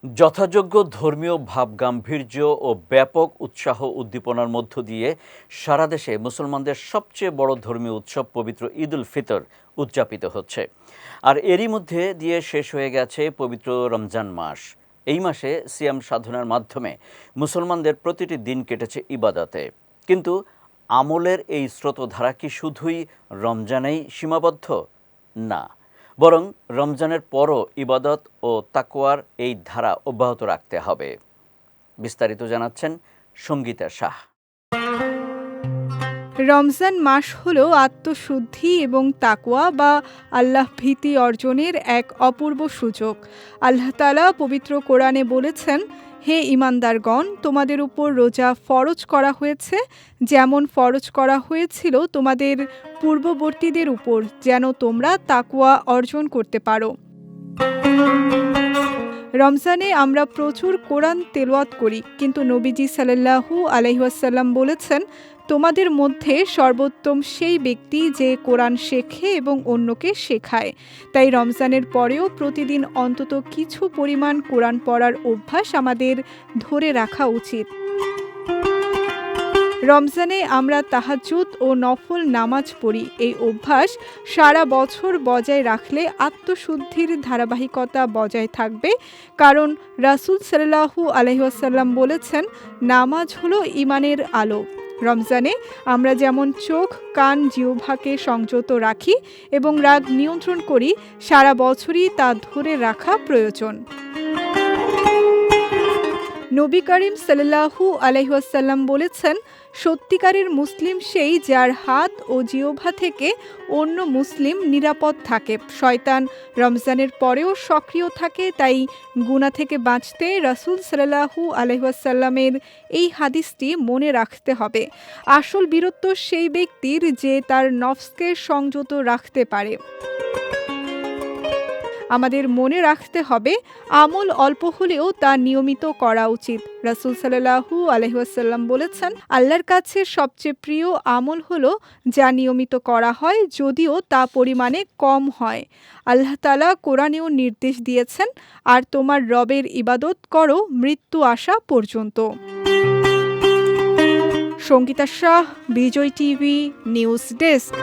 যথাযোগ্য ধর্মীয় ভাবগাম্ভীর্য ও ব্যাপক উৎসাহ উদ্দীপনার মধ্য দিয়ে সারা দেশে মুসলমানদের সবচেয়ে বড় ধর্মীয় উৎসব পবিত্র ঈদ উল ফিতর উদযাপিত হচ্ছে। আর এরই মধ্যে দিয়ে শেষ হয়ে গেছে পবিত্র রমজান মাস। এই মাসে সিয়াম সাধনার মাধ্যমে মুসলমানদের প্রতিটি দিন কেটেছে ইবাদতে। কিন্তু আমলের এই স্রোতধারা কি শুধুই রমজানেই সীমাবদ্ধ? না, বরং রমজানের পরও ইবাদত ও তাকওয়ার এই ধারা অব্যাহত রাখতে হবে। বিস্তারিত জানাচ্ছেন সঙ্গীতা শাহ। রমজান মাস হলো আত্মশুদ্ধি এবং তাকওয়া বা আল্লাহ ভীতি অর্জনের এক অপূর্ব সুযোগ। আল্লাহ তাআলা পবিত্র কোরআনে বলেছেন, হে ঈমানদারগণ, তোমাদের উপর রোজা ফরজ করা হয়েছে, যেমন ফরজ করা হয়েছিল তোমাদের পূর্ববর্তীদের উপর, যেন তোমরা তাকওয়া অর্জন করতে পারো। রমজানে আমরা প্রচুর কোরআন তেলাওয়াত করি, কিন্তু নবীজি সাল্লাল্লাহু আলাইহি ওয়াসাল্লাম বলেছেন, তোমাদের মধ্যে সর্বোত্তম সেই ব্যক্তি যে কোরআন শেখে এবং অন্যকে শেখায়। তাই রমজানের পরেও প্রতিদিন অন্তত কিছু পরিমাণ কোরআন পড়ার অভ্যাস আমাদের ধরে রাখা উচিত। রমজানে আমরা তাহাজ্জুদ ও নফল নামাজ পড়ি। এই অভ্যাস সারা বছর বজায় রাখলে আত্মশুদ্ধির ধারাবাহিকতা বজায় থাকবে, কারণ রাসূল সাল্লাল্লাহু আলাইহি ওয়াসাল্লাম বলেছেন, নামাজ হলো ঈমানের আলো। রমজানে আমরা যেমন চোখ, কান, জিহ্বাকে সংযত রাখি এবং রাগ নিয়ন্ত্রণ করি, সারা বছরই তা ধরে রাখা প্রয়োজন। নবী করিম সাল্লাল্লাহু আলাইহি ওয়াসাল্লাম বলেছেন, সত্যিকারের মুসলিম সেই যার হাত ও জিহ্বা থেকে অন্য মুসলিম নিরাপদ থাকে। শয়তান রমজানের পরেও সক্রিয় থাকে, তাই গুনাহ থেকে বাঁচতে রাসূল সাল্লাল্লাহু আলাইহি ওয়াসাল্লামের এই হাদিসটি মনে রাখতে হবে। আসল বীরত্ব সেই ব্যক্তির যে তার নফসকে সংযত রাখতে পারে। আমাদের মনে রাখতে হবে, আমল অল্প হলেও তা নিয়মিত করা উচিত। রাসূল সাল্লাল্লাহু আলাইহি ওয়াসাল্লাম বলেছেন, আল্লাহর কাছে সবচেয়ে প্রিয় আমল হলো যা নিয়মিত করা হয়, যদিও তা পরিমাণে কম হয়। আল্লাহ তাআলা কোরআনেও নির্দেশ দিয়েছেন, আর তোমার রবের ইবাদত করো মৃত্যু আসা পর্যন্ত। সঙ্গীতা শাহ, বিজয় টিভি নিউজ ডেস্ক।